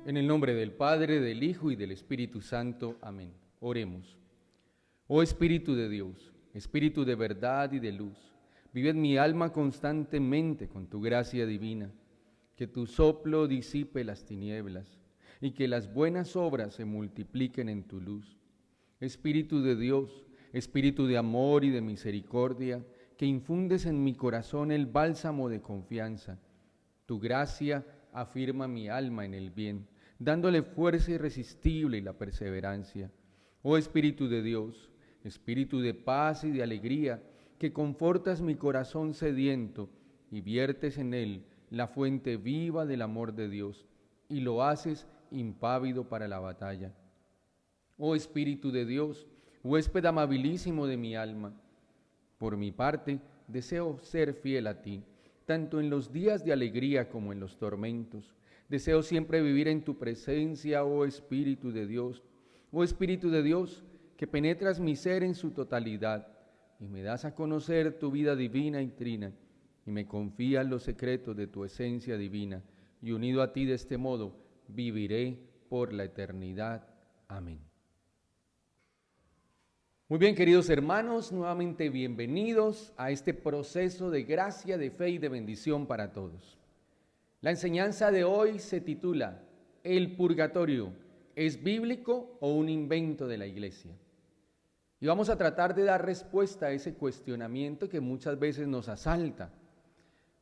En el nombre del Padre, del Hijo y del Espíritu Santo. Amén. Oremos. Oh Espíritu de Dios, Espíritu de verdad y de luz, vive en mi alma constantemente con tu gracia divina. Que tu soplo disipe las tinieblas y que las buenas obras se multipliquen en tu luz. Espíritu de Dios, Espíritu de amor y de misericordia, que infundes en mi corazón el bálsamo de confianza. Tu gracia afirma mi alma en el bien, dándole fuerza irresistible y la perseverancia. Oh Espíritu de Dios, Espíritu de paz y de alegría, que confortas mi corazón sediento y viertes en él la fuente viva del amor de Dios, y lo haces impávido para la batalla. Oh Espíritu de Dios, huésped amabilísimo de mi alma, por mi parte deseo ser fiel a ti, tanto en los días de alegría como en los tormentos. Deseo siempre vivir en tu presencia, oh Espíritu de Dios. Oh Espíritu de Dios, que penetras mi ser en su totalidad y me das a conocer tu vida divina y trina, y me confías los secretos de tu esencia divina, y unido a ti de este modo, viviré por la eternidad. Amén. Muy bien, queridos hermanos, nuevamente bienvenidos a este proceso de gracia, de fe y de bendición para todos. La enseñanza de hoy se titula ¿El purgatorio es bíblico o un invento de la Iglesia? Y vamos a tratar de dar respuesta a ese cuestionamiento que muchas veces nos asalta.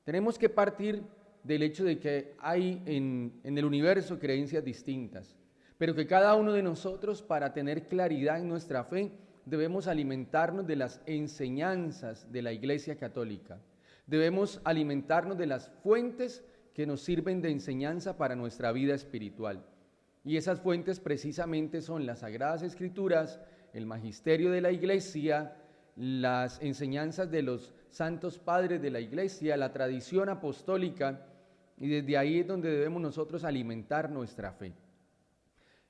Tenemos que partir del hecho de que hay en el universo creencias distintas, pero que cada uno de nosotros, para tener claridad en nuestra fe, debemos alimentarnos de las enseñanzas de la Iglesia Católica. Debemos alimentarnos de las fuentes que nos sirven de enseñanza para nuestra vida espiritual. Y esas fuentes precisamente son las Sagradas Escrituras, el magisterio de la Iglesia, las enseñanzas de los santos padres de la Iglesia, la tradición apostólica, y desde ahí es donde debemos nosotros alimentar nuestra fe.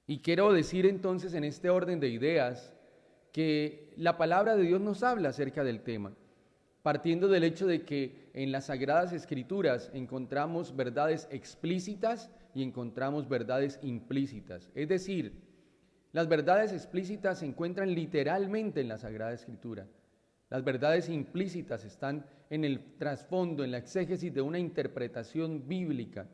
Y quiero decir entonces en este orden de ideas que la palabra de Dios nos habla acerca del tema, partiendo del hecho de que en las Sagradas Escrituras encontramos verdades explícitas y encontramos verdades implícitas. Es decir, las verdades explícitas se encuentran literalmente en la Sagrada Escritura. Las verdades implícitas están en el trasfondo, en la exégesis de una interpretación bíblica,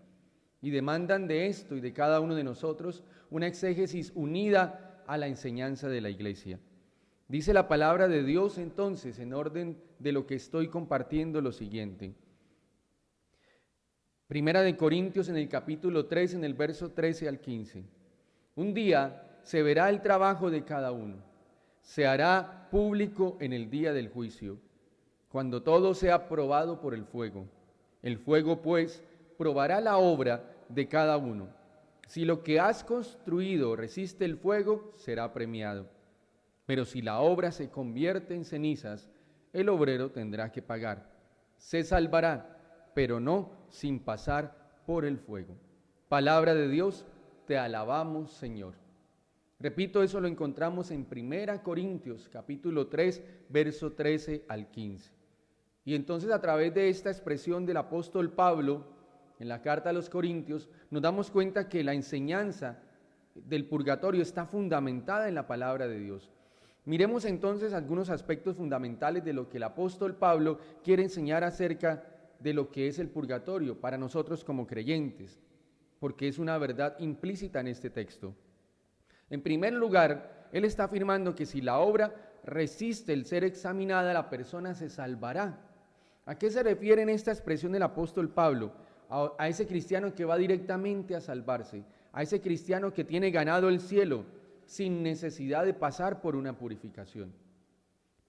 y demandan de esto y de cada uno de nosotros una exégesis unida a la enseñanza de la Iglesia. Dice la palabra de Dios entonces, en orden de lo que estoy compartiendo, lo siguiente. Primera de Corintios, en el capítulo 3, en el verso 13 al 15. Un día se verá el trabajo de cada uno. Se hará público en el día del juicio, cuando todo sea probado por el fuego. El fuego, pues, probará la obra de cada uno. Si lo que has construido resiste el fuego, será premiado. Pero si la obra se convierte en cenizas, el obrero tendrá que pagar. Se salvará, pero no sin pasar por el fuego. Palabra de Dios, te alabamos, Señor. Repito, eso lo encontramos en 1 Corintios, capítulo 3, verso 13 al 15. Y entonces, a través de esta expresión del apóstol Pablo, en la carta a los Corintios, nos damos cuenta que la enseñanza del purgatorio está fundamentada en la palabra de Dios. Miremos entonces algunos aspectos fundamentales de lo que el apóstol Pablo quiere enseñar acerca de lo que es el purgatorio para nosotros como creyentes, porque es una verdad implícita en este texto. En primer lugar, él está afirmando que si la obra resiste el ser examinada, la persona se salvará. ¿A qué se refiere en esta expresión del apóstol Pablo? A ese cristiano que va directamente a salvarse, a ese cristiano que tiene ganado el cielo sin necesidad de pasar por una purificación.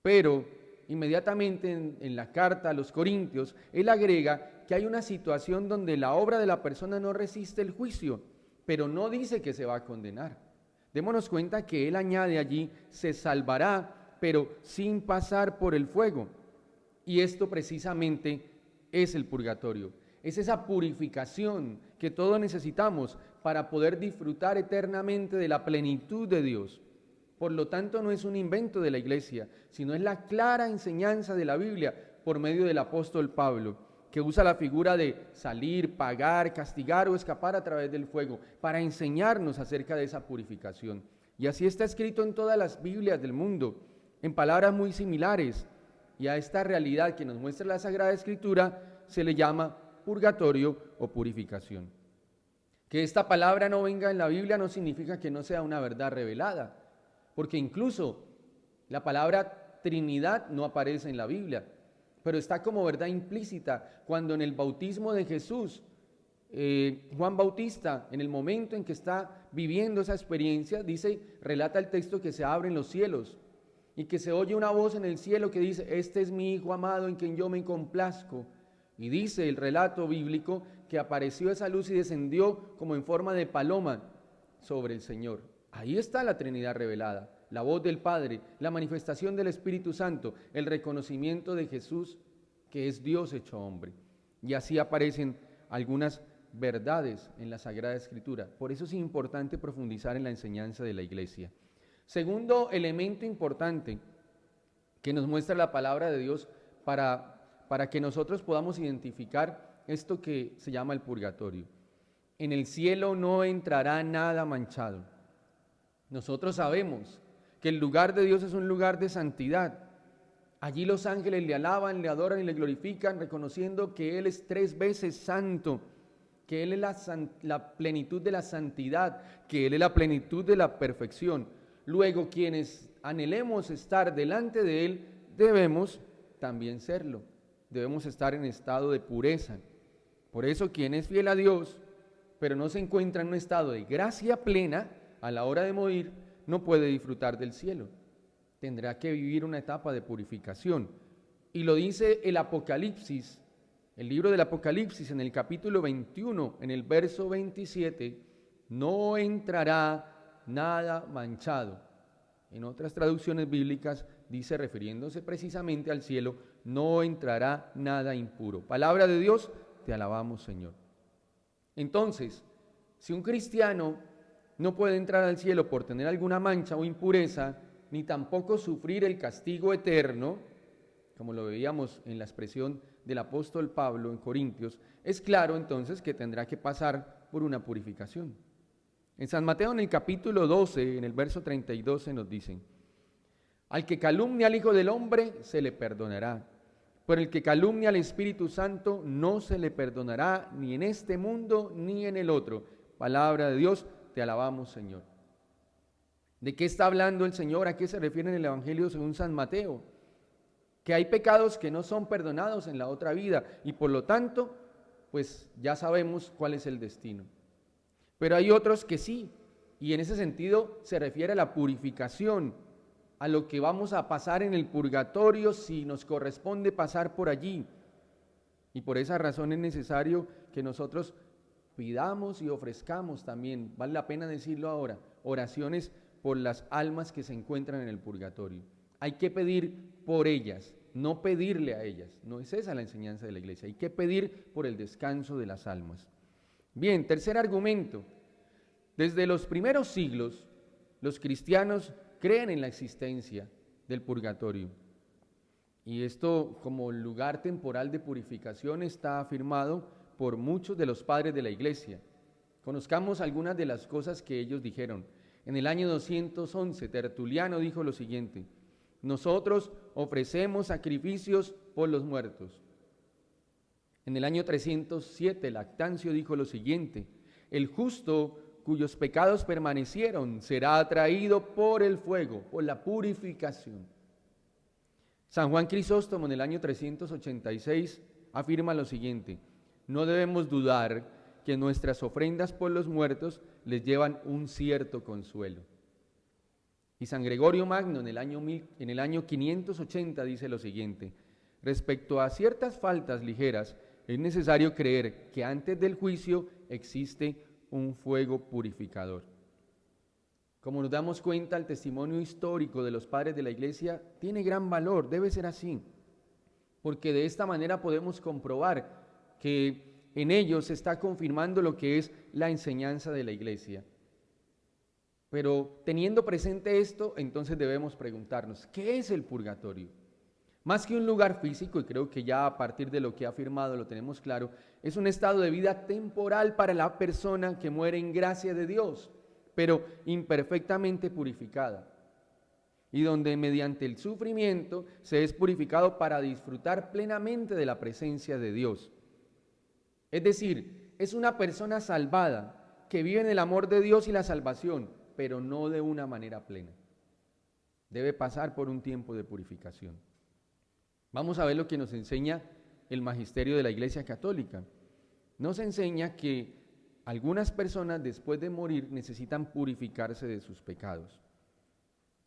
Pero inmediatamente en la carta a los Corintios, él agrega que hay una situación donde la obra de la persona no resiste el juicio, pero no dice que se va a condenar. Démonos cuenta que él añade allí, se salvará, pero sin pasar por el fuego. Y esto precisamente es el purgatorio. Es esa purificación que todos necesitamos para poder disfrutar eternamente de la plenitud de Dios. Por lo tanto, no es un invento de la Iglesia, sino es la clara enseñanza de la Biblia por medio del apóstol Pablo, que usa la figura de salir, pagar, castigar o escapar a través del fuego, para enseñarnos acerca de esa purificación. Y así está escrito en todas las Biblias del mundo, en palabras muy similares. Y a esta realidad que nos muestra la Sagrada Escritura se le llama purgatorio o purificación. Que esta palabra no venga en la Biblia no significa que no sea una verdad revelada, porque incluso la palabra Trinidad no aparece en la Biblia, pero está como verdad implícita cuando en el bautismo de Jesús, Juan Bautista, en el momento en que está viviendo esa experiencia, relata el texto que se abren los cielos y que se oye una voz en el cielo que dice: este es mi Hijo amado en quien yo me complazco. Y dice el relato bíblico que apareció esa luz y descendió como en forma de paloma sobre el Señor. Ahí está la Trinidad revelada, la voz del Padre, la manifestación del Espíritu Santo, el reconocimiento de Jesús que es Dios hecho hombre. Y así aparecen algunas verdades en la Sagrada Escritura. Por eso es importante profundizar en la enseñanza de la Iglesia. Segundo elemento importante que nos muestra la palabra de Dios para que nosotros podamos identificar esto que se llama el purgatorio. En el cielo no entrará nada manchado. Nosotros sabemos que el lugar de Dios es un lugar de santidad. Allí los ángeles le alaban, le adoran y le glorifican, reconociendo que Él es 3 veces santo, que Él es la plenitud de la santidad, que Él es la plenitud de la perfección. Luego, quienes anhelemos estar delante de Él, debemos también serlo. Debemos estar en estado de pureza. Por eso, quien es fiel a Dios, pero no se encuentra en un estado de gracia plena, a la hora de morir, no puede disfrutar del cielo. Tendrá que vivir una etapa de purificación. Y lo dice el Apocalipsis, el libro del Apocalipsis, en el capítulo 21, en el verso 27, no entrará nada manchado. En otras traducciones bíblicas dice, refiriéndose precisamente al cielo, no entrará nada impuro. Palabra de Dios, te alabamos, Señor. Entonces, si un cristiano no puede entrar al cielo por tener alguna mancha o impureza, ni tampoco sufrir el castigo eterno, como lo veíamos en la expresión del apóstol Pablo en Corintios, es claro entonces que tendrá que pasar por una purificación. En San Mateo, en el capítulo 12, en el verso 32, se nos dice: al que calumnia al Hijo del Hombre se le perdonará, pero el que calumnia al Espíritu Santo no se le perdonará ni en este mundo ni en el otro. Palabra de Dios, te alabamos, Señor. ¿De qué está hablando el Señor? ¿A qué se refiere en el Evangelio según San Mateo? Que hay pecados que no son perdonados en la otra vida y por lo tanto, pues ya sabemos cuál es el destino. Pero hay otros que sí, y en ese sentido se refiere a la purificación, a lo que vamos a pasar en el purgatorio si nos corresponde pasar por allí. Y por esa razón es necesario que nosotros pidamos y ofrezcamos también, vale la pena decirlo ahora, oraciones por las almas que se encuentran en el purgatorio. Hay que pedir por ellas, no pedirle a ellas. No es esa la enseñanza de la Iglesia. Hay que pedir por el descanso de las almas. Bien, tercer argumento. Desde los primeros siglos, los cristianos creen en la existencia del purgatorio. Y esto, como lugar temporal de purificación, está afirmado por muchos de los padres de la Iglesia. Conozcamos algunas de las cosas que ellos dijeron. En el año 211, Tertuliano dijo lo siguiente: nosotros ofrecemos sacrificios por los muertos. En el año 307, Lactancio dijo lo siguiente: el justo cuyos pecados permanecieron será atraído por el fuego, por la purificación. San Juan Crisóstomo en el año 386 afirma lo siguiente: no debemos dudar que nuestras ofrendas por los muertos les llevan un cierto consuelo. Y San Gregorio Magno en el año 580 dice lo siguiente: respecto a ciertas faltas ligeras, es necesario creer que antes del juicio existe un fuego purificador. Como nos damos cuenta, el testimonio histórico de los padres de la Iglesia tiene gran valor, debe ser así, porque de esta manera podemos comprobar que en ellos se está confirmando lo que es la enseñanza de la Iglesia. Pero teniendo presente esto, entonces debemos preguntarnos, ¿qué es el purgatorio? Más que un lugar físico, y creo que ya a partir de lo que ha afirmado lo tenemos claro, es un estado de vida temporal para la persona que muere en gracia de Dios, pero imperfectamente purificada, y donde mediante el sufrimiento se es purificado para disfrutar plenamente de la presencia de Dios. Es decir, es una persona salvada que vive en el amor de Dios y la salvación, pero no de una manera plena. Debe pasar por un tiempo de purificación. Vamos a ver lo que nos enseña el magisterio de la Iglesia Católica. Nos enseña que algunas personas después de morir necesitan purificarse de sus pecados.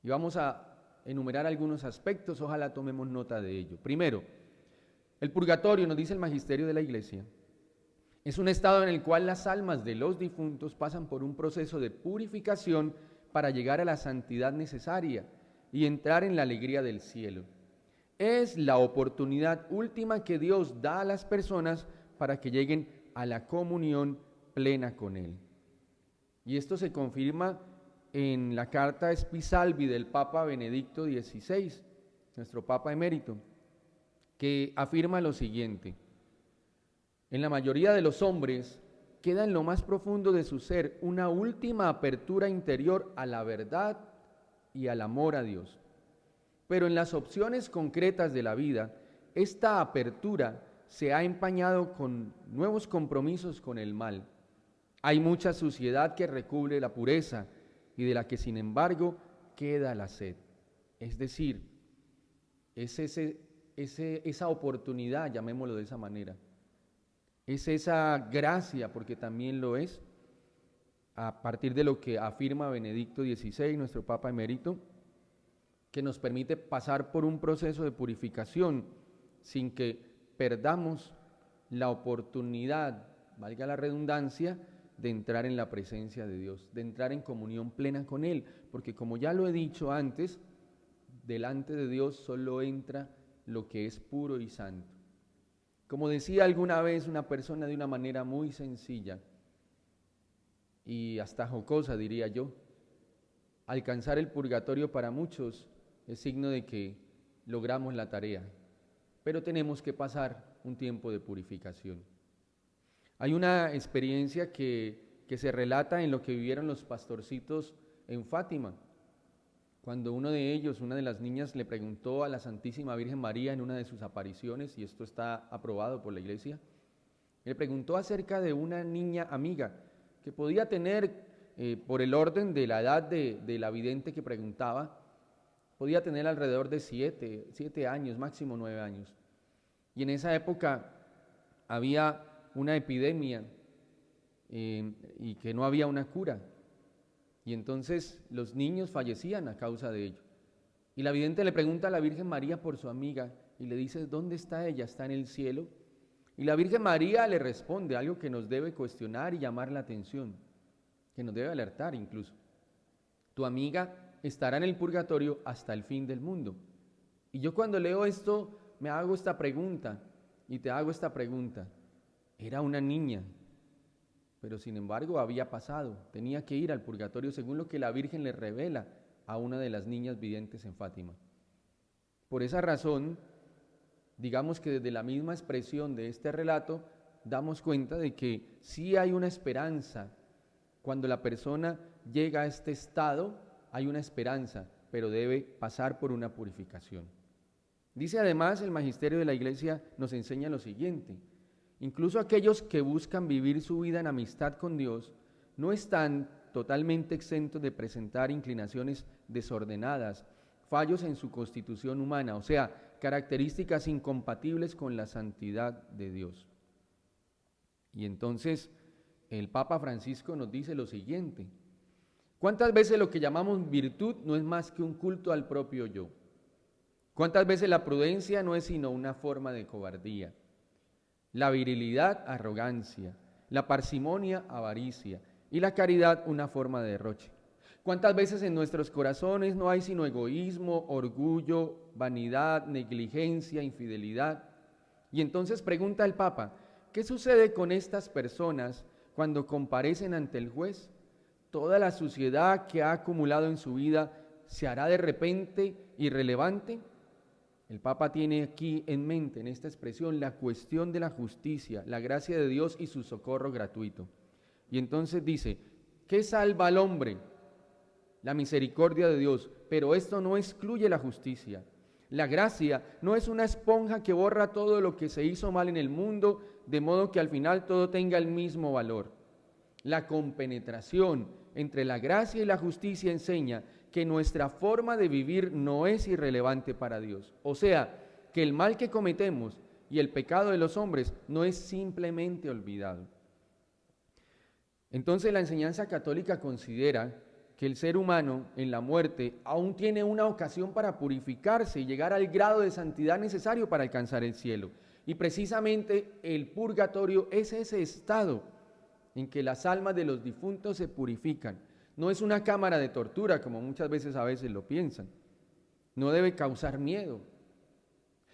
Y vamos a enumerar algunos aspectos, ojalá tomemos nota de ello. Primero, el purgatorio, nos dice el magisterio de la Iglesia, es un estado en el cual las almas de los difuntos pasan por un proceso de purificación para llegar a la santidad necesaria y entrar en la alegría del cielo. Es la oportunidad última que Dios da a las personas para que lleguen a la comunión plena con Él. Y esto se confirma en la carta Espisalvi del Papa Benedicto XVI, nuestro Papa emérito, que afirma lo siguiente: en la mayoría de los hombres queda en lo más profundo de su ser una última apertura interior a la verdad y al amor a Dios. Pero en las opciones concretas de la vida, esta apertura se ha empañado con nuevos compromisos con el mal. Hay mucha suciedad que recubre la pureza y de la que sin embargo queda la sed. Es decir, es esa oportunidad, llamémoslo de esa manera, es esa gracia, porque también lo es, a partir de lo que afirma Benedicto XVI, nuestro Papa emérito, que nos permite pasar por un proceso de purificación sin que perdamos la oportunidad, valga la redundancia, de entrar en la presencia de Dios, de entrar en comunión plena con Él, porque como ya lo he dicho antes, delante de Dios solo entra lo que es puro y santo. Como decía alguna vez una persona de una manera muy sencilla y hasta jocosa, diría yo, alcanzar el purgatorio para muchos es signo de que logramos la tarea, pero tenemos que pasar un tiempo de purificación. Hay una experiencia que se relata en lo que vivieron los pastorcitos en Fátima, cuando uno de ellos, una de las niñas, le preguntó a la Santísima Virgen María en una de sus apariciones, y esto está aprobado por la Iglesia, le preguntó acerca de una niña amiga que podía tener, por el orden de la edad de la vidente que preguntaba, podía tener alrededor de 7 años, máximo 9 años. Y en esa época había una epidemia y que no había una cura. Y entonces los niños fallecían a causa de ello. Y la vidente le pregunta a la Virgen María por su amiga y le dice: ¿dónde está ella? ¿Está en el cielo? Y la Virgen María le responde algo que nos debe cuestionar y llamar la atención, que nos debe alertar incluso. Tu amiga estará en el purgatorio hasta el fin del mundo. Y yo cuando leo esto me hago esta pregunta y te hago esta pregunta. Era una niña, pero sin embargo había pasado, tenía que ir al purgatorio según lo que la Virgen le revela a una de las niñas videntes en Fátima. Por esa razón, digamos que desde la misma expresión de este relato, damos cuenta de que sí hay una esperanza. Cuando la persona llega a este estado, hay una esperanza, pero debe pasar por una purificación. Dice además el magisterio de la Iglesia, nos enseña lo siguiente: incluso aquellos que buscan vivir su vida en amistad con Dios no están totalmente exentos de presentar inclinaciones desordenadas, fallos en su constitución humana, o sea, características incompatibles con la santidad de Dios. Y entonces el Papa Francisco nos dice lo siguiente: ¿cuántas veces lo que llamamos virtud no es más que un culto al propio yo? ¿Cuántas veces la prudencia no es sino una forma de cobardía? La virilidad, arrogancia; la parsimonia, avaricia; y la caridad, una forma de derroche. ¿Cuántas veces en nuestros corazones no hay sino egoísmo, orgullo, vanidad, negligencia, infidelidad? Y entonces pregunta el Papa: ¿qué sucede con estas personas cuando comparecen ante el juez? ¿Toda la suciedad que ha acumulado en su vida se hará de repente irrelevante? El Papa tiene aquí en mente, en esta expresión, la cuestión de la justicia, la gracia de Dios y su socorro gratuito. Y entonces dice, ¿qué salva al hombre? La misericordia de Dios, pero esto no excluye la justicia. La gracia no es una esponja que borra todo lo que se hizo mal en el mundo, de modo que al final todo tenga el mismo valor. La compenetración entre la gracia y la justicia enseña que nuestra forma de vivir no es irrelevante para Dios. O sea, que el mal que cometemos y el pecado de los hombres no es simplemente olvidado. Entonces la enseñanza católica considera que el ser humano en la muerte aún tiene una ocasión para purificarse y llegar al grado de santidad necesario para alcanzar el cielo. Y precisamente el purgatorio es ese estado en que las almas de los difuntos se purifican. No es una cámara de tortura, como muchas veces lo piensan. No debe causar miedo.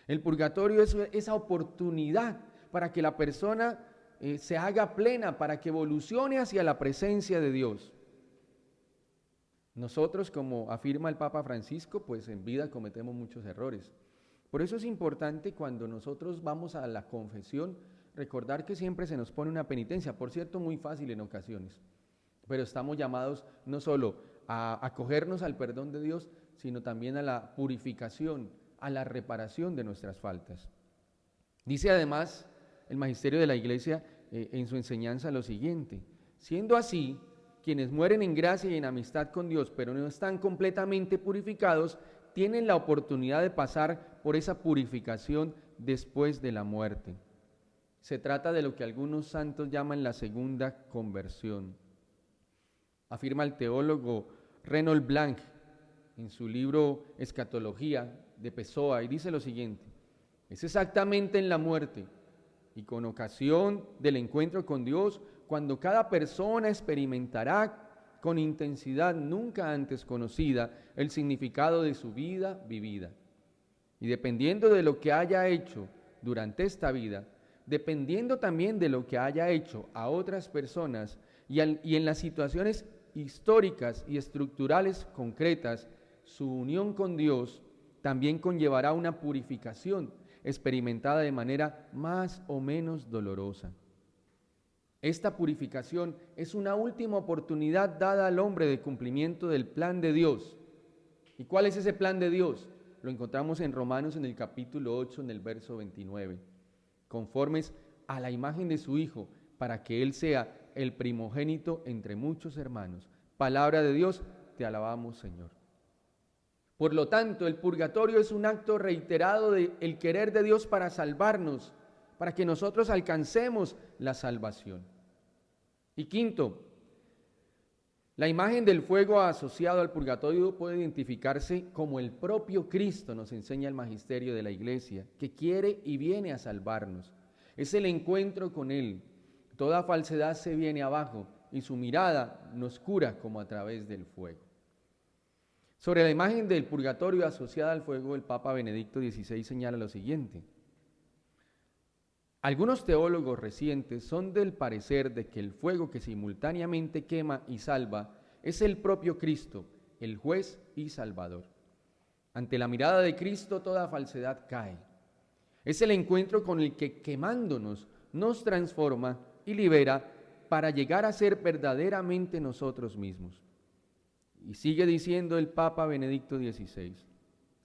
El purgatorio es esa oportunidad para que la persona se haga plena, para que evolucione hacia la presencia de Dios. Nosotros, como afirma el Papa Francisco, pues en vida cometemos muchos errores. Por eso es importante cuando nosotros vamos a la confesión, recordar que siempre se nos pone una penitencia, por cierto, muy fácil en ocasiones. Pero estamos llamados no solo a acogernos al perdón de Dios, sino también a la purificación, a la reparación de nuestras faltas. Dice además el magisterio de la Iglesia en su enseñanza lo siguiente: siendo así, quienes mueren en gracia y en amistad con Dios, pero no están completamente purificados, tienen la oportunidad de pasar por esa purificación después de la muerte. Se trata de lo que algunos santos llaman la segunda conversión. Afirma el teólogo Renold Blanc en su libro Escatología de Pessoa, y dice lo siguiente: es exactamente en la muerte y con ocasión del encuentro con Dios cuando cada persona experimentará con intensidad nunca antes conocida el significado de su vida vivida. Y dependiendo de lo que haya hecho durante esta vida, dependiendo también de lo que haya hecho a otras personas y en las situaciones históricas y estructurales concretas, su unión con Dios también conllevará una purificación experimentada de manera más o menos dolorosa. Esta purificación es una última oportunidad dada al hombre de cumplimiento del plan de Dios. ¿Y cuál es ese plan de Dios? Lo encontramos en Romanos en el capítulo 8, en el verso 29. Conformes a la imagen de su Hijo, para que Él sea el primogénito entre muchos hermanos. Palabra de Dios, te alabamos, Señor. Por lo tanto, el purgatorio es un acto reiterado del querer de Dios para salvarnos, para que nosotros alcancemos la salvación. Y quinto, la imagen del fuego asociado al purgatorio puede identificarse como el propio Cristo, nos enseña el magisterio de la Iglesia, que quiere y viene a salvarnos. Es el encuentro con Él. Toda falsedad se viene abajo y su mirada nos cura como a través del fuego. Sobre la imagen del purgatorio asociada al fuego, el Papa Benedicto XVI señala lo siguiente: algunos teólogos recientes son del parecer de que el fuego que simultáneamente quema y salva es el propio Cristo, el juez y salvador. Ante la mirada de Cristo toda falsedad cae. Es el encuentro con el que, quemándonos, nos transforma y libera para llegar a ser verdaderamente nosotros mismos. Y sigue diciendo el Papa Benedicto XVI: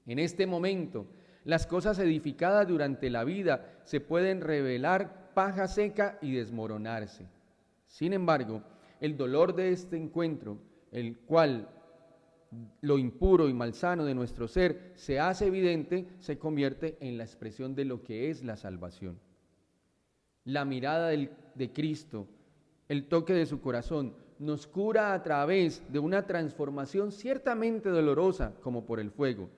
en este momento, las cosas edificadas durante la vida se pueden revelar paja seca y desmoronarse. Sin embargo, el dolor de este encuentro, el cual lo impuro y malsano de nuestro ser se hace evidente, se convierte en la expresión de lo que es la salvación. La mirada de Cristo, el toque de su corazón, nos cura a través de una transformación ciertamente dolorosa como por el fuego.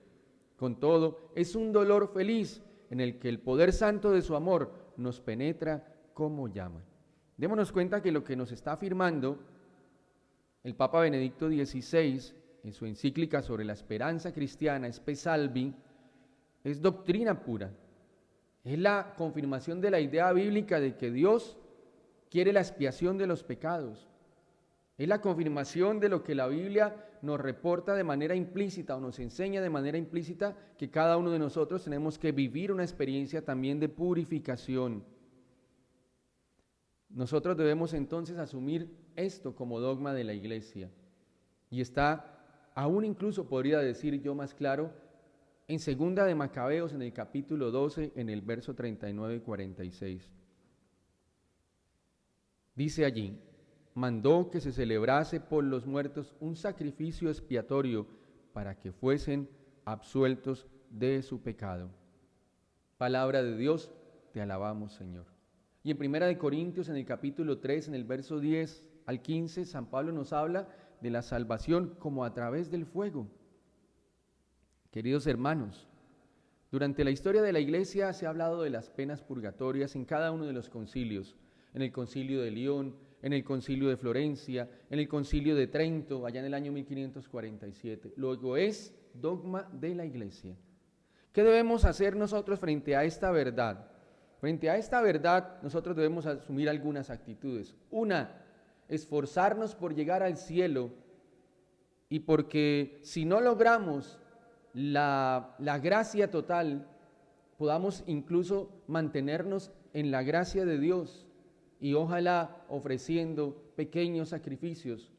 Con todo, es un dolor feliz en el que el poder santo de su amor nos penetra como llama. Démonos cuenta que lo que nos está afirmando el Papa Benedicto XVI en su encíclica sobre la esperanza cristiana, Spe Salvi, es doctrina pura. Es la confirmación de la idea bíblica de que Dios quiere la expiación de los pecados. Es la confirmación de lo que la Biblia nos reporta de manera implícita o nos enseña de manera implícita que cada uno de nosotros tenemos que vivir una experiencia también de purificación. Nosotros debemos entonces asumir esto como dogma de la Iglesia. Y está, aún incluso podría decir yo más claro, en Segunda de Macabeos, en el capítulo 12, en el verso 39 y 46. Dice allí: mandó que se celebrase por los muertos un sacrificio expiatorio para que fuesen absueltos de su pecado. Palabra de Dios, te alabamos, Señor. Y en Primera de Corintios, en el capítulo 3, en el verso 10 al 15, San Pablo nos habla de la salvación como a través del fuego. Queridos hermanos, durante la historia de la Iglesia se ha hablado de las penas purgatorias en cada uno de los concilios, en el concilio de León, en el concilio de Florencia, en el concilio de Trento, allá en el año 1547. Luego es dogma de la Iglesia. ¿Qué debemos hacer nosotros frente a esta verdad? Frente a esta verdad, nosotros debemos asumir algunas actitudes. Una, esforzarnos por llegar al cielo, y porque si no logramos la gracia total, podamos incluso mantenernos en la gracia de Dios, y ojalá ofreciendo pequeños sacrificios.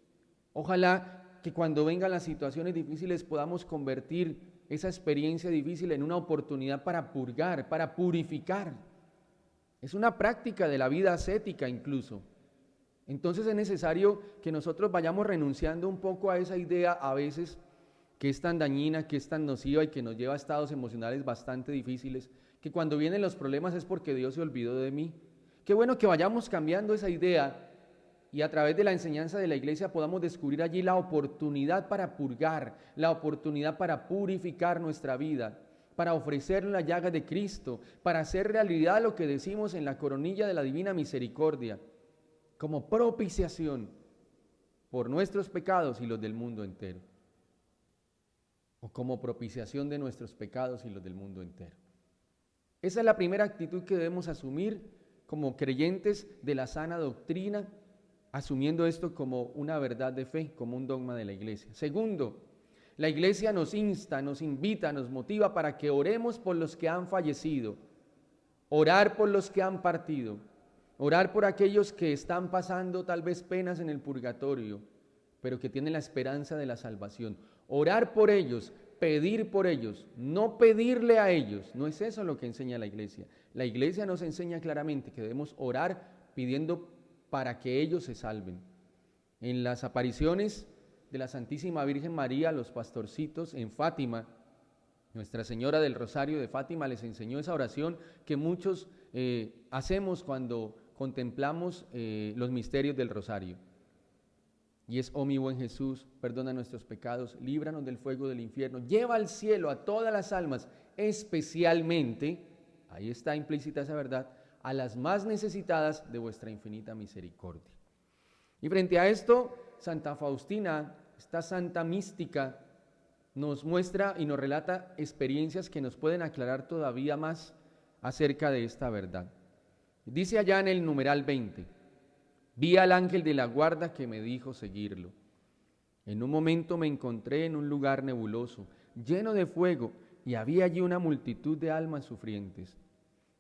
Ojalá que cuando vengan las situaciones difíciles podamos convertir esa experiencia difícil en una oportunidad para purgar, para purificar. Es una práctica de la vida ascética incluso. Entonces es necesario que nosotros vayamos renunciando un poco a esa idea a veces que es tan dañina, que es tan nociva y que nos lleva a estados emocionales bastante difíciles, que cuando vienen los problemas es porque Dios se olvidó de mí. Qué bueno que vayamos cambiando esa idea y a través de la enseñanza de la Iglesia podamos descubrir allí la oportunidad para purgar, la oportunidad para purificar nuestra vida, para ofrecer la llaga de Cristo, para hacer realidad lo que decimos en la coronilla de la Divina Misericordia, como propiciación por nuestros pecados y los del mundo entero, o como propiciación de nuestros pecados y los del mundo entero. Esa es la primera actitud que debemos asumir como creyentes de la sana doctrina, asumiendo esto como una verdad de fe, como un dogma de la Iglesia. Segundo, la Iglesia nos insta, nos invita, nos motiva para que oremos por los que han fallecido, orar por los que han partido, orar por aquellos que están pasando tal vez penas en el purgatorio, pero que tienen la esperanza de la salvación. Orar por ellos, pedir por ellos, no pedirle a ellos. No es eso lo que enseña la Iglesia. La Iglesia nos enseña claramente que debemos orar pidiendo para que ellos se salven. En las apariciones de la Santísima Virgen María, los pastorcitos en Fátima, Nuestra Señora del Rosario de Fátima les enseñó esa oración que muchos hacemos cuando contemplamos los misterios del Rosario. Y es: oh mi buen Jesús, perdona nuestros pecados, líbranos del fuego del infierno, lleva al cielo a todas las almas, especialmente, ahí está implícita esa verdad, a las más necesitadas de vuestra infinita misericordia. Y frente a esto, Santa Faustina, esta santa mística, nos muestra y nos relata experiencias que nos pueden aclarar todavía más acerca de esta verdad. Dice allá en el numeral 20: vi al ángel de la guarda que me dijo seguirlo. En un momento me encontré en un lugar nebuloso, lleno de fuego, y había allí una multitud de almas sufrientes.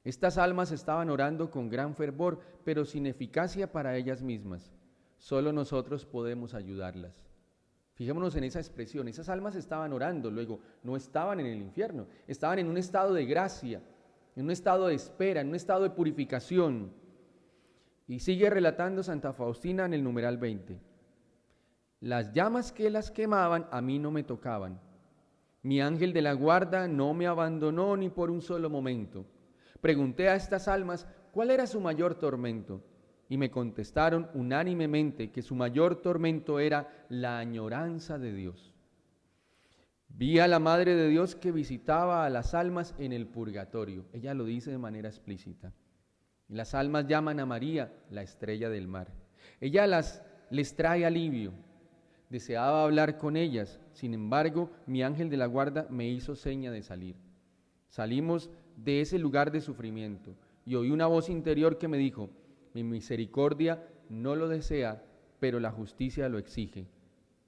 Estas almas estaban orando con gran fervor, pero sin eficacia para ellas mismas. Solo nosotros podemos ayudarlas. Fijémonos en esa expresión: esas almas estaban orando, luego no estaban en el infierno, estaban en un estado de gracia, en un estado de espera, en un estado de purificación. Y sigue relatando Santa Faustina en el numeral 20: las llamas que las quemaban a mí no me tocaban. Mi ángel de la guarda no me abandonó ni por un solo momento. Pregunté a estas almas cuál era su mayor tormento, y me contestaron unánimemente que su mayor tormento era la añoranza de Dios. Vi a la Madre de Dios que visitaba a las almas en el purgatorio. Ella lo dice de manera explícita. Las almas llaman a María la estrella del mar. Ella les trae alivio. Deseaba hablar con ellas, sin embargo, mi ángel de la guarda me hizo seña de salir. Salimos de ese lugar de sufrimiento y oí una voz interior que me dijo: mi misericordia no lo desea, pero la justicia lo exige.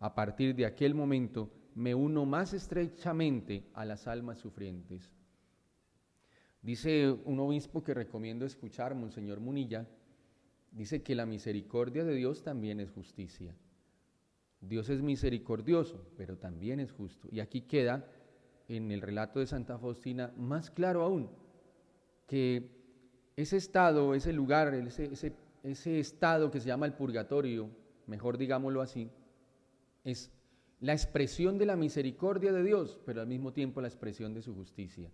A partir de aquel momento me uno más estrechamente a las almas sufrientes. Dice un obispo que recomiendo escuchar, Monseñor Munilla, dice que la misericordia de Dios también es justicia. Dios es misericordioso, pero también es justo. Y aquí queda, en el relato de Santa Faustina, más claro aún, que ese estado, ese lugar, ese estado que se llama el purgatorio, mejor digámoslo así, es la expresión de la misericordia de Dios, pero al mismo tiempo la expresión de su justicia.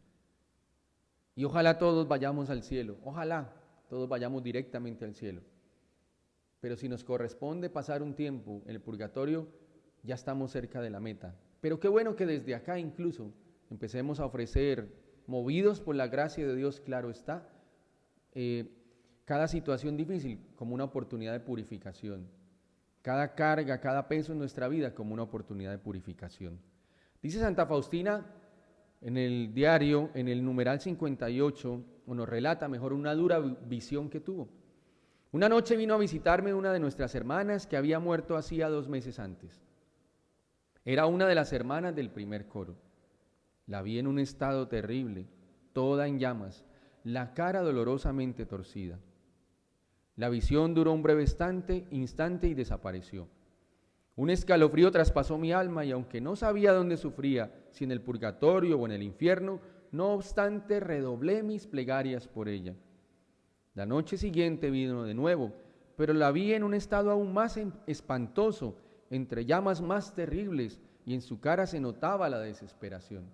Y ojalá todos vayamos al cielo, ojalá todos vayamos directamente al cielo. Pero si nos corresponde pasar un tiempo en el purgatorio, ya estamos cerca de la meta. Pero qué bueno que desde acá incluso empecemos a ofrecer, movidos por la gracia de Dios, claro está, cada situación difícil como una oportunidad de purificación. Cada carga, cada peso en nuestra vida como una oportunidad de purificación. Dice Santa Faustina en el diario, en el numeral 58, o nos relata mejor una dura visión que tuvo. Una noche vino a visitarme una de nuestras hermanas que había muerto hacía 2 meses antes. Era una de las hermanas del primer coro. La vi en un estado terrible, toda en llamas, la cara dolorosamente torcida. La visión duró un breve instante y desapareció. Un escalofrío traspasó mi alma y aunque no sabía dónde sufría, si en el purgatorio o en el infierno, no obstante redoblé mis plegarias por ella. La noche siguiente vino de nuevo, pero la vi en un estado aún más espantoso, entre llamas más terribles, y en su cara se notaba la desesperación.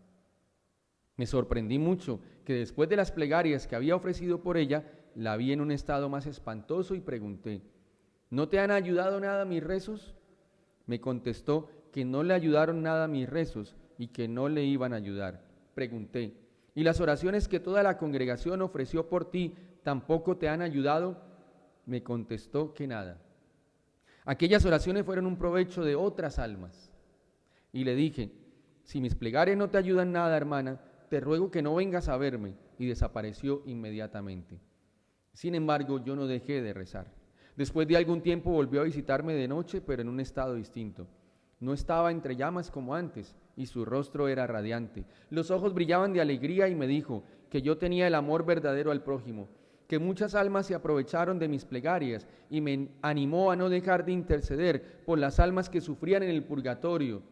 Me sorprendí mucho que después de las plegarias que había ofrecido por ella, la vi en un estado más espantoso y pregunté, ¿no te han ayudado nada mis rezos? Me contestó que no le ayudaron nada mis rezos y que no le iban a ayudar. Pregunté, ¿y las oraciones que toda la congregación ofreció por ti tampoco te han ayudado? Me contestó que nada. Aquellas oraciones fueron un provecho de otras almas. Y le dije, si mis plegarias no te ayudan nada, hermana, te ruego que no vengas a verme. Y desapareció inmediatamente. Sin embargo, yo no dejé de rezar. Después de algún tiempo volvió a visitarme de noche, pero en un estado distinto. No estaba entre llamas como antes, y su rostro era radiante. Los ojos brillaban de alegría y me dijo que yo tenía el amor verdadero al prójimo, que muchas almas se aprovecharon de mis plegarias y me animó a no dejar de interceder por las almas que sufrían en el purgatorio.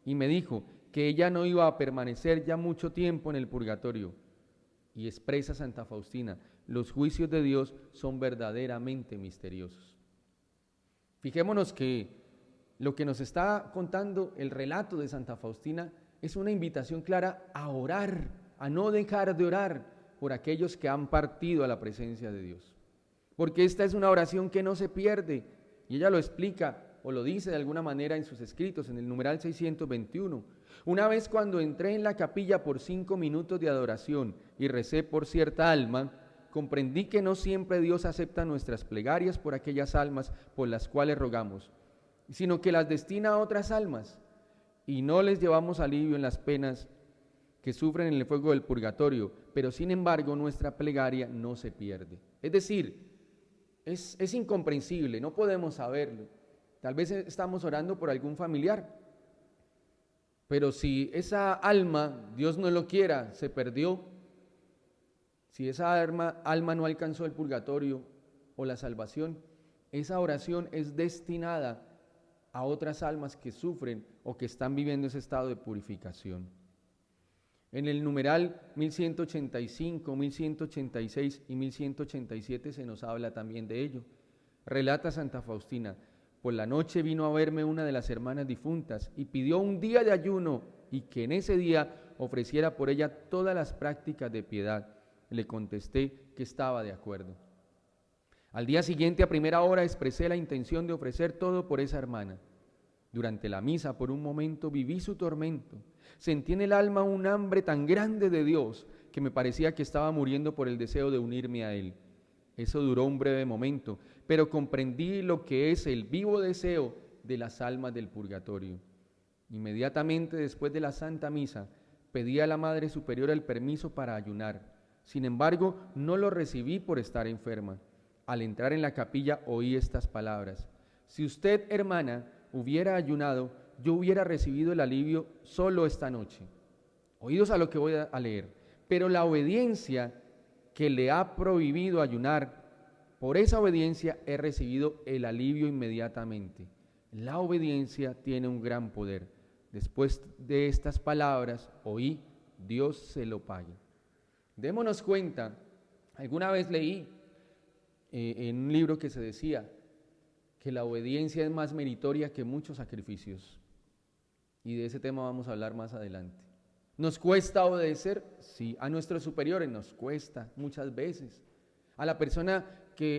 Y me dijo que ella no iba a permanecer ya mucho tiempo en el purgatorio. Y expresa Santa Faustina, los juicios de Dios son verdaderamente misteriosos. Fijémonos que lo que nos está contando el relato de Santa Faustina es una invitación clara a orar, a no dejar de orar por aquellos que han partido a la presencia de Dios. Porque esta es una oración que no se pierde, y ella lo explica o lo dice de alguna manera en sus escritos, en el numeral 621. Una vez cuando entré en la capilla por 5 minutos de adoración y recé por cierta alma, comprendí que no siempre Dios acepta nuestras plegarias por aquellas almas por las cuales rogamos, sino que las destina a otras almas y no les llevamos alivio en las penas que sufren en el fuego del purgatorio, pero sin embargo nuestra plegaria no se pierde. Es decir, es incomprensible, no podemos saberlo. Tal vez estamos orando por algún familiar, pero si esa alma, Dios no lo quiera, se perdió, si esa alma no alcanzó el purgatorio o la salvación, esa oración es destinada a otras almas que sufren o que están viviendo ese estado de purificación. En el numeral 1185, 1186 y 1187 se nos habla también de ello. Relata Santa Faustina, por la noche vino a verme una de las hermanas difuntas y pidió un día de ayuno y que en ese día ofreciera por ella todas las prácticas de piedad. Le contesté que estaba de acuerdo. Al día siguiente, a primera hora, expresé la intención de ofrecer todo por esa hermana. Durante la misa, por un momento, viví su tormento. Sentí en el alma un hambre tan grande de Dios que me parecía que estaba muriendo por el deseo de unirme a Él. Eso duró un breve momento, pero comprendí lo que es el vivo deseo de las almas del purgatorio. Inmediatamente después de la Santa Misa, pedí a la Madre Superiora el permiso para ayunar. Sin embargo, no lo recibí por estar enferma. Al entrar en la capilla oí estas palabras: si usted, hermana, hubiera ayunado, yo hubiera recibido el alivio solo esta noche. Oídos a lo que voy a leer. Pero la obediencia que le ha prohibido ayunar, por esa obediencia he recibido el alivio inmediatamente. La obediencia tiene un gran poder. Después de estas palabras, oí, Dios se lo pague. Démonos cuenta, alguna vez leí en un libro que se decía que la obediencia es más meritoria que muchos sacrificios. Y de ese tema vamos a hablar más adelante. ¿Nos cuesta obedecer? Sí. A nuestros superiores nos cuesta muchas veces. A la persona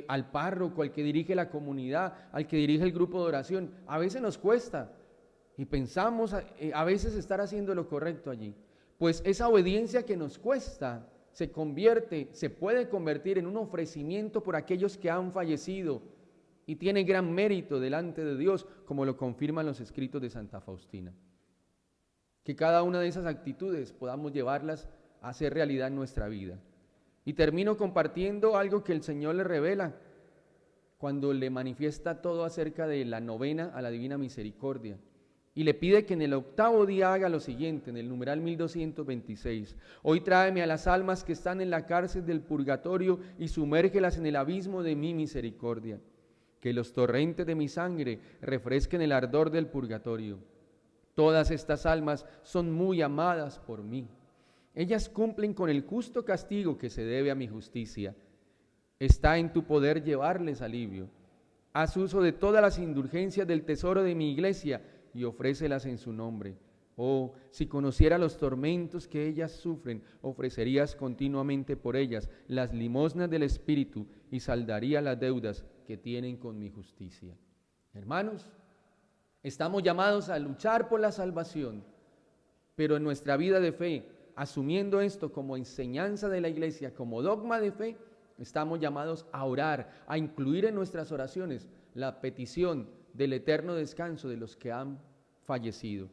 al párroco, al que dirige la comunidad, al que dirige el grupo de oración, a veces nos cuesta. Y pensamos a veces estar haciendo lo correcto allí. Pues esa obediencia que nos cuesta se puede convertir en un ofrecimiento por aquellos que han fallecido y tiene gran mérito delante de Dios, como lo confirman los escritos de Santa Faustina. Que cada una de esas actitudes podamos llevarlas a hacer realidad en nuestra vida. Y termino compartiendo algo que el Señor le revela cuando le manifiesta todo acerca de la novena a la Divina Misericordia. Y le pide que en el 8º día haga lo siguiente, en el numeral 1226. Hoy tráeme a las almas que están en la cárcel del purgatorio y sumérgelas en el abismo de mi misericordia. Que los torrentes de mi sangre refresquen el ardor del purgatorio. Todas estas almas son muy amadas por mí. Ellas cumplen con el justo castigo que se debe a mi justicia. Está en tu poder llevarles alivio. Haz uso de todas las indulgencias del tesoro de mi iglesia y ofrécelas en su nombre. Oh, si conociera los tormentos que ellas sufren, ofrecerías continuamente por ellas las limosnas del Espíritu y saldaría las deudas que tienen con mi justicia. Hermanos, estamos llamados a luchar por la salvación, pero en nuestra vida de fe, asumiendo esto como enseñanza de la iglesia, como dogma de fe, estamos llamados a orar, a incluir en nuestras oraciones la petición del eterno descanso de los que han fallecido.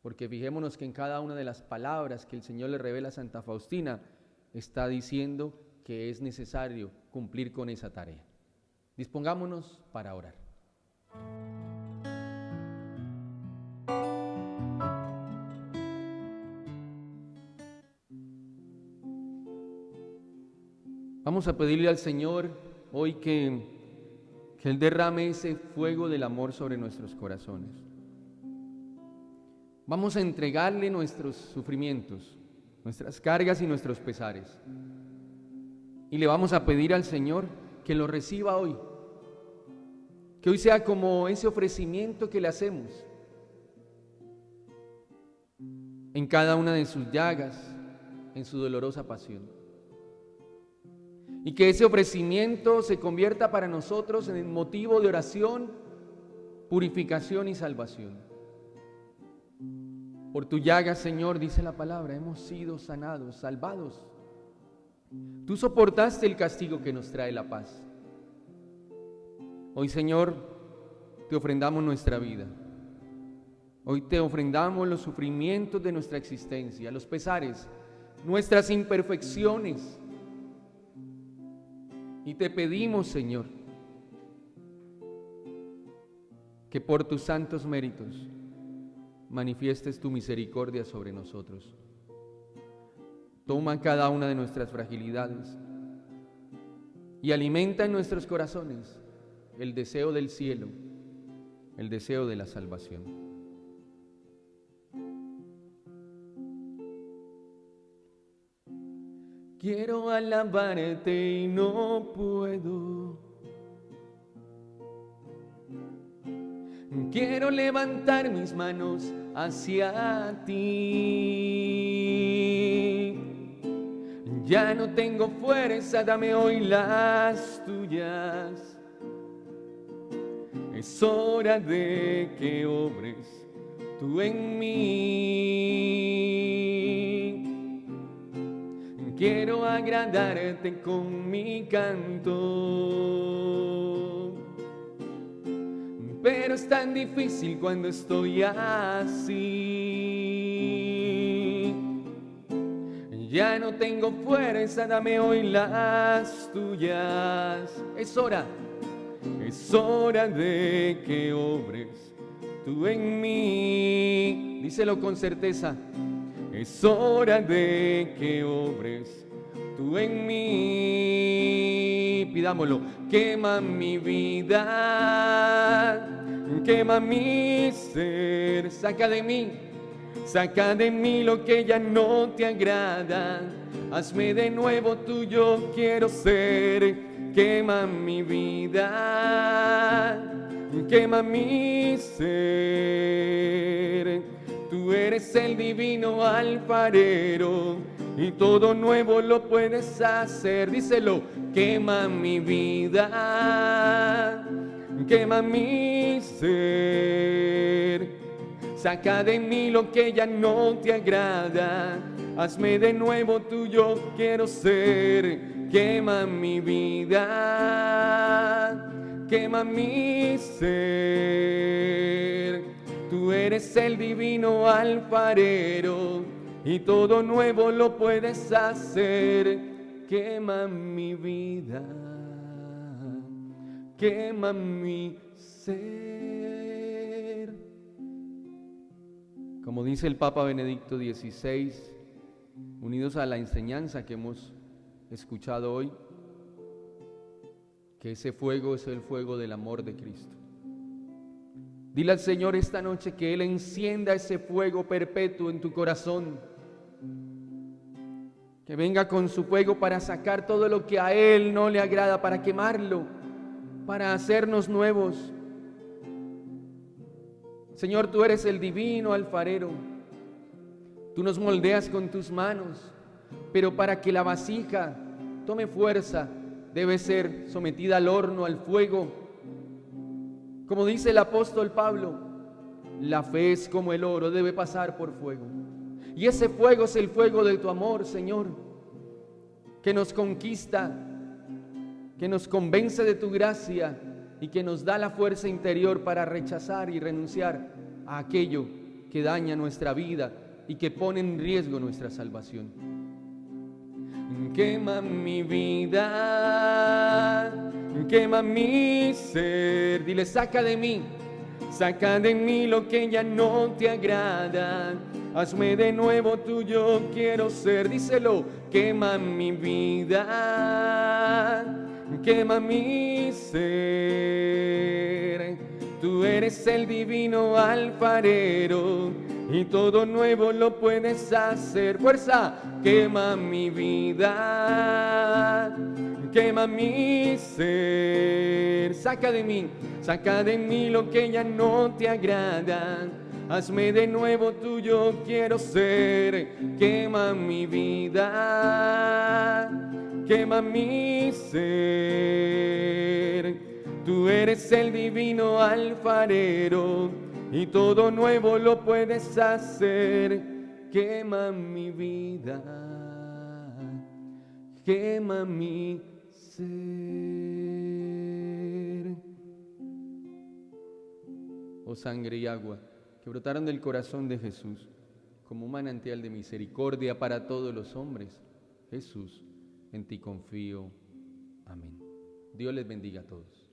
Porque fijémonos que en cada una de las palabras que el Señor le revela a Santa Faustina, está diciendo que es necesario cumplir con esa tarea. Dispongámonos para orar. Vamos a pedirle al Señor hoy que Él derrame ese fuego del amor sobre nuestros corazones. Vamos a entregarle nuestros sufrimientos, nuestras cargas y nuestros pesares. Y le vamos a pedir al Señor que lo reciba hoy. Que hoy sea como ese ofrecimiento que le hacemos en cada una de sus llagas, en su dolorosa pasión. Y que ese ofrecimiento se convierta para nosotros en el motivo de oración, purificación y salvación. Por tu llaga, Señor, dice la palabra, hemos sido sanados, salvados. Tú soportaste el castigo que nos trae la paz. Hoy, Señor, te ofrendamos nuestra vida. Hoy te ofrendamos los sufrimientos de nuestra existencia, los pesares, nuestras imperfecciones. Y te pedimos, Señor, que por tus santos méritos manifiestes tu misericordia sobre nosotros. Toma cada una de nuestras fragilidades y alimenta en nuestros corazones el deseo del cielo, el deseo de la salvación. Quiero alabarte y no puedo. Quiero levantar mis manos hacia ti. Ya no tengo fuerza, dame hoy las tuyas. Es hora de que obres tú en mí. Quiero agradarte con mi canto, pero es tan difícil cuando estoy así. Ya no tengo fuerza, dame hoy las tuyas. Es hora de que obres tú en mí. Díselo con certeza. Es hora de que obres tú en mí. Pidámoslo. Quema mi vida, quema mi ser. Saca de mí lo que ya no te agrada. Hazme de nuevo tuyo, quiero ser. Quema mi vida, quema mi ser. Tú eres el divino alfarero y todo nuevo lo puedes hacer. Díselo. Quema mi vida, quema mi ser. Saca de mí lo que ya no te agrada. Hazme de nuevo tuyo, quiero ser. Quema mi vida, quema mi ser. Tú eres el divino alfarero y todo nuevo lo puedes hacer. Quema mi vida, quema mi ser. Como dice el Papa Benedicto XVI, unidos a la enseñanza que hemos escuchado hoy, que ese fuego es el fuego del amor de Cristo. Dile al Señor esta noche que Él encienda ese fuego perpetuo en tu corazón, que venga con su fuego para sacar todo lo que a Él no le agrada, para quemarlo, para hacernos nuevos. Señor, tú eres el divino alfarero, tú nos moldeas con tus manos, pero para que la vasija tome fuerza, debe ser sometida al horno, al fuego. Como dice el apóstol Pablo, la fe es como el oro, debe pasar por fuego. Y ese fuego es el fuego de tu amor, Señor, que nos conquista, que nos convence de tu gracia y que nos da la fuerza interior para rechazar y renunciar a aquello que daña nuestra vida y que pone en riesgo nuestra salvación. Quema mi vida, quema mi ser. Dile, saca de mí lo que ya no te agrada. Hazme de nuevo tuyo, quiero ser. Díselo. Quema mi vida, quema mi ser. Tú eres el divino alfarero y todo nuevo lo puedes hacer. Fuerza. Quema mi vida, quema mi ser. Saca de mí lo que ya no te agrada. Hazme de nuevo tuyo, quiero ser. Quema mi vida, quema mi ser. Tú eres el divino alfarero y todo nuevo lo puedes hacer. Quema mi vida, quema mi ser. Oh sangre y agua que brotaron del corazón de Jesús como un manantial de misericordia para todos los hombres. Jesús, en ti confío. Amén. Dios les bendiga a todos.